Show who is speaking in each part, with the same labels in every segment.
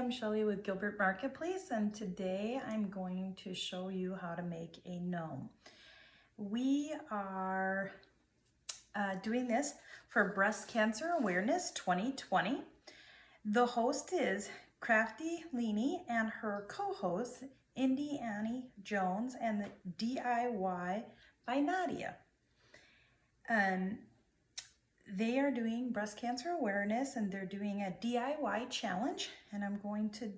Speaker 1: I'm Shelly with Gilbert Marketplace, and today I'm going to show you how to make a gnome. We are doing this for Breast Cancer Awareness 2020. The host is Crafty Leanie and her co-host Indy Annie Jones and the DIY by Nadia. They are doing breast cancer awareness and they're doing a DIY challenge, and I'm going to,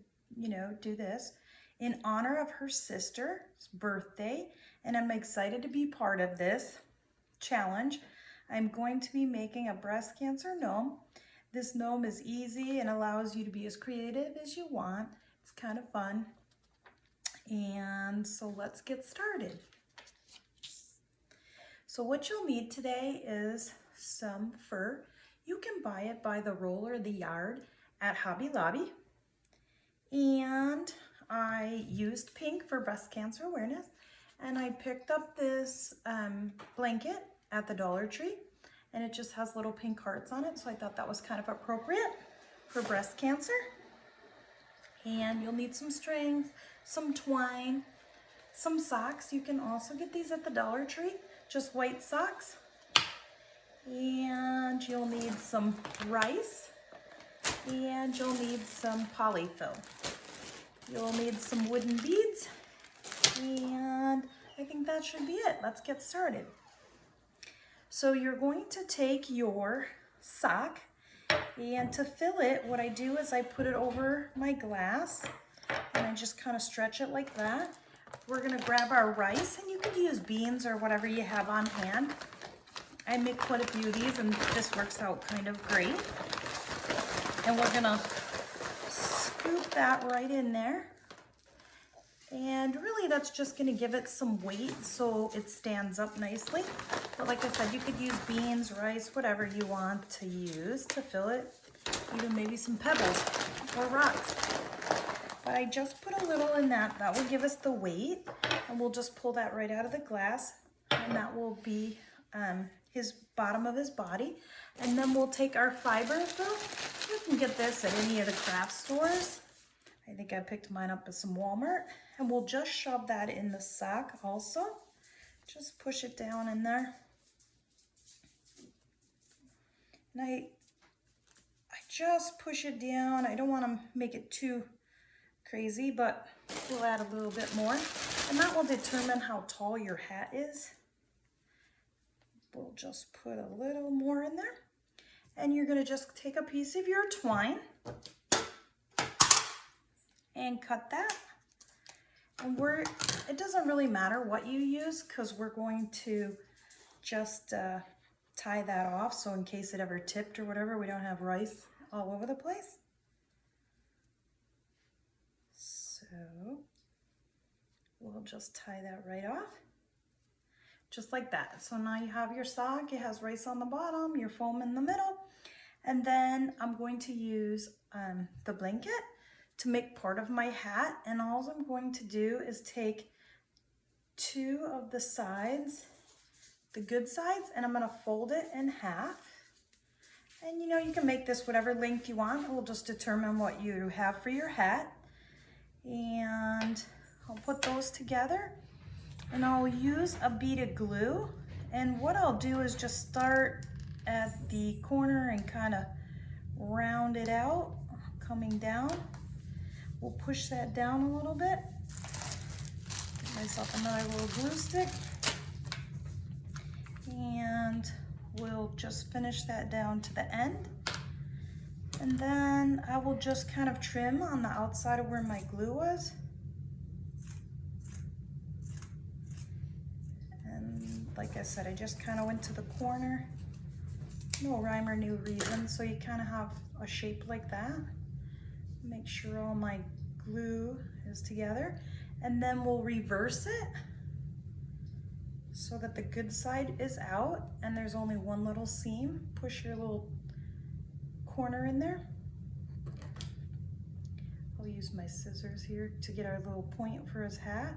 Speaker 1: do this in honor of her sister's birthday, and I'm excited to be part of this challenge. I'm going to be making a breast cancer gnome. This gnome is easy and allows you to be as creative as you want. It's kind of fun. And so let's get started. So what you'll need today is some fur. You can buy it by the roll or the yard at Hobby Lobby. And I used pink for breast cancer awareness. And I picked up this blanket at the Dollar Tree. And it just has little pink hearts on it. So I thought that was kind of appropriate for breast cancer. And you'll need some strings, some twine, some socks. You can also get these at the Dollar Tree, just white socks. And you'll need some rice, and you'll need some polyfill. You'll need some wooden beads, and I think that should be it. Let's get started. So you're going to take your sock, and to fill it, what I do is I put it over my glass, and I just kind of stretch it like that. We're gonna grab our rice, and you could use beans or whatever you have on hand. I make quite a few of these, and this works out kind of great. And we're gonna scoop that right in there. And really that's just gonna give it some weight so it stands up nicely. But like I said, you could use beans, rice, whatever you want to use to fill it. Even maybe some pebbles or rocks. But I just put a little in that. That will give us the weight. And we'll just pull that right out of the glass. And that will be his bottom of his body. And then we'll take our fiber fill. You can get this at any of the craft stores. I think I picked mine up at some Walmart. And we'll just shove that in the sock also. Just push it down in there. And I just push it down. I don't want to make it too crazy, but we'll add a little bit more. And that will determine how tall your hat is. We'll just put a little more in there. And you're gonna just take a piece of your twine and cut that. And it doesn't really matter what you use, because we're going to just tie that off, so in case it ever tipped or whatever, we don't have rice all over the place. So we'll just tie that right off. Just like that. So now you have your sock, it has rice on the bottom, your foam in the middle, and then I'm going to use the blanket to make part of my hat, and all I'm going to do is take two of the sides, the good sides, and I'm going to fold it in half. And you can make this whatever length you want. It will just determine what you have for your hat. And I'll put those together. And I'll use a bead of glue, and what I'll do is just start at the corner and kind of round it out, coming down. We'll push that down a little bit. Get myself another little glue stick. And we'll just finish that down to the end. And then I will just kind of trim on the outside of where my glue was. Like I said, I just kind of went to the corner. No rhyme or new reason, so you kind of have a shape like that. Make sure all my glue is together. And then we'll reverse it so that the good side is out and there's only one little seam. Push your little corner in there. I'll use my scissors here to get our little point for his hat.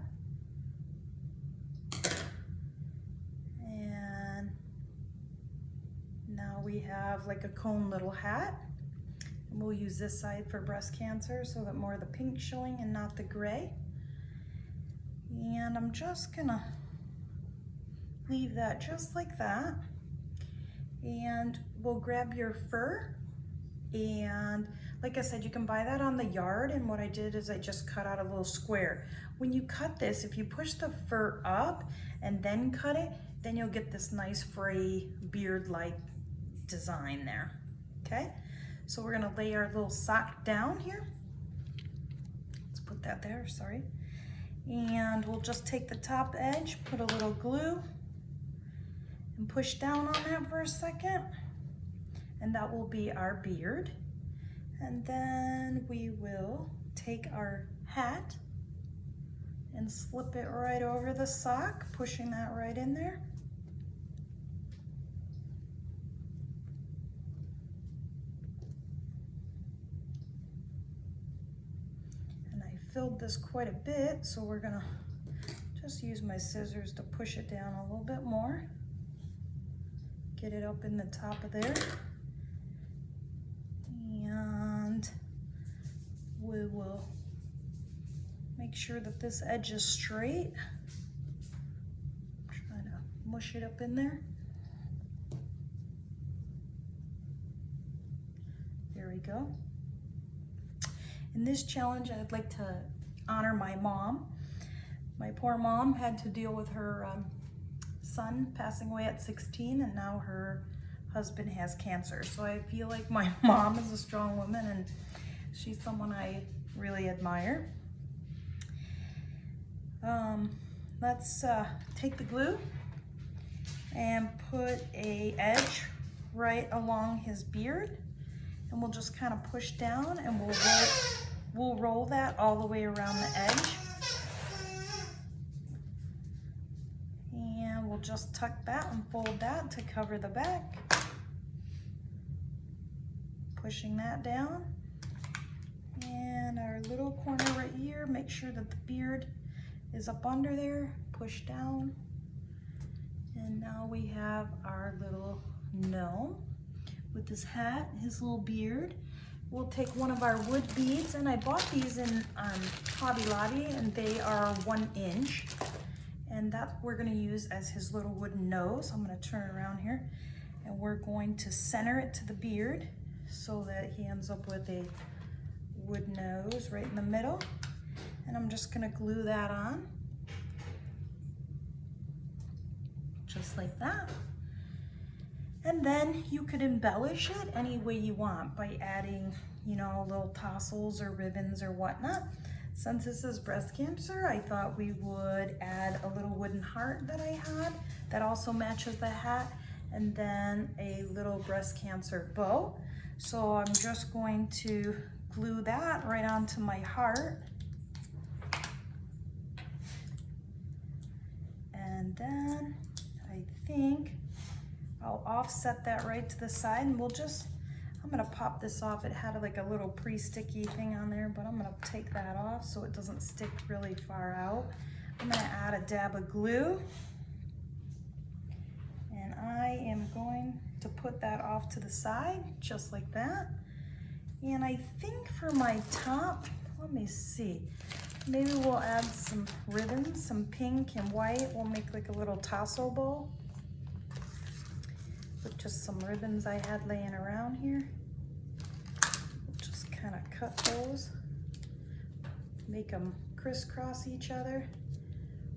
Speaker 1: Now we have like a cone little hat. We'll use this side for breast cancer so that more of the pink's showing and not the gray. And I'm just gonna leave that just like that. And we'll grab your fur, and like I said, you can buy that on the yard, and what I did is I just cut out a little square. When you cut this, if you push the fur up and then cut it, then you'll get this nice fray beard-like design there, okay? So we're gonna lay our little sock down here. Let's put that there, sorry. And we'll just take the top edge, put a little glue, and push down on that for a second. And that will be our beard. And then we will take our hat and slip it right over the sock, pushing that right in there. And I filled this quite a bit, so we're gonna just use my scissors to push it down a little bit more. Get it up in the top of there. And we will make sure that this edge is straight. Trying to mush it up in there. There we go. In this challenge, I'd like to honor my mom. My poor mom had to deal with her son passing away at 16, and now her husband has cancer. So I feel like my mom is a strong woman, and she's someone I really admire. Let's take the glue and put a edge right along his beard, and we'll just kind of push down, and we'll roll that all the way around the edge. And we'll just tuck that and fold that to cover the back. Pushing that down. And our little corner right here, make sure that the beard is up under there, push down. And now we have our little gnome with his hat, his little beard. We'll take one of our wood beads, and I bought these in Hobby Lobby, and they are 1 inch. And that we're gonna use as his little wooden nose. I'm gonna turn around here, and we're going to center it to the beard so that he ends up with a wood nose right in the middle. And I'm just gonna glue that on, just like that. And then you could embellish it any way you want by adding, you know, little tassels or ribbons or whatnot. Since this is breast cancer, I thought we would add a little wooden heart that I had that also matches the hat, and then a little breast cancer bow. So I'm just going to glue that right onto my heart. And then I think I'll offset that right to the side, and I'm gonna pop this off. It had like a little pre-sticky thing on there, but I'm gonna take that off so it doesn't stick really far out. I'm gonna add a dab of glue, and I am going to put that off to the side, just like that. And I think for my top, let me see, maybe we'll add some ribbons, some pink and white. We'll make like a little tassel bow with just some ribbons I had laying around here. We'll just kind of cut those, make them crisscross each other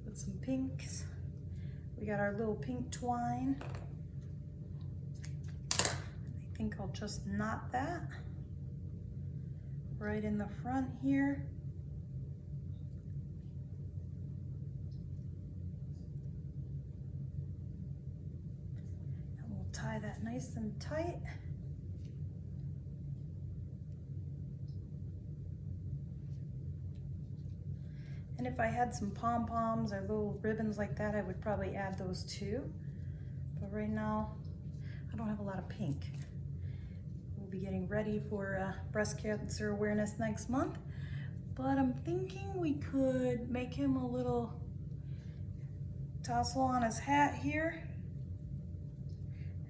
Speaker 1: with some pinks. We got our little pink twine. I think I'll just knot that right in the front here. And we'll tie that nice and tight. And if I had some pom-poms or little ribbons like that, I would probably add those too. But right now, I don't have a lot of pink. We'll be getting ready for breast cancer awareness next month. But I'm thinking we could make him a little tassel on his hat here.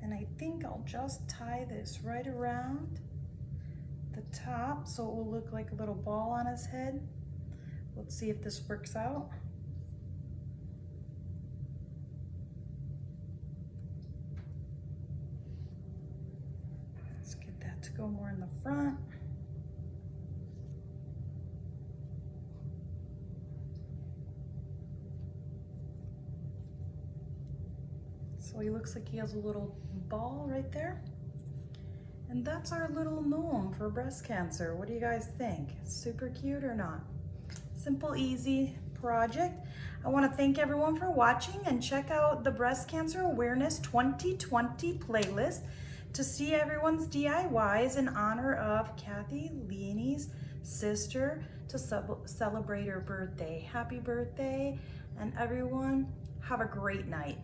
Speaker 1: And I think I'll just tie this right around the top so it will look like a little ball on his head. Let's see if this works out. Let's get that to go more in the front. So he looks like he has a little ball right there. And that's our little gnome for breast cancer. What do you guys think? Super cute or not? Simple, easy project. I want to thank everyone for watching and check out the Breast Cancer Awareness 2020 playlist to see everyone's DIYs in honor of Kathy Leanie's sister to celebrate her birthday. Happy birthday, and everyone have a great night.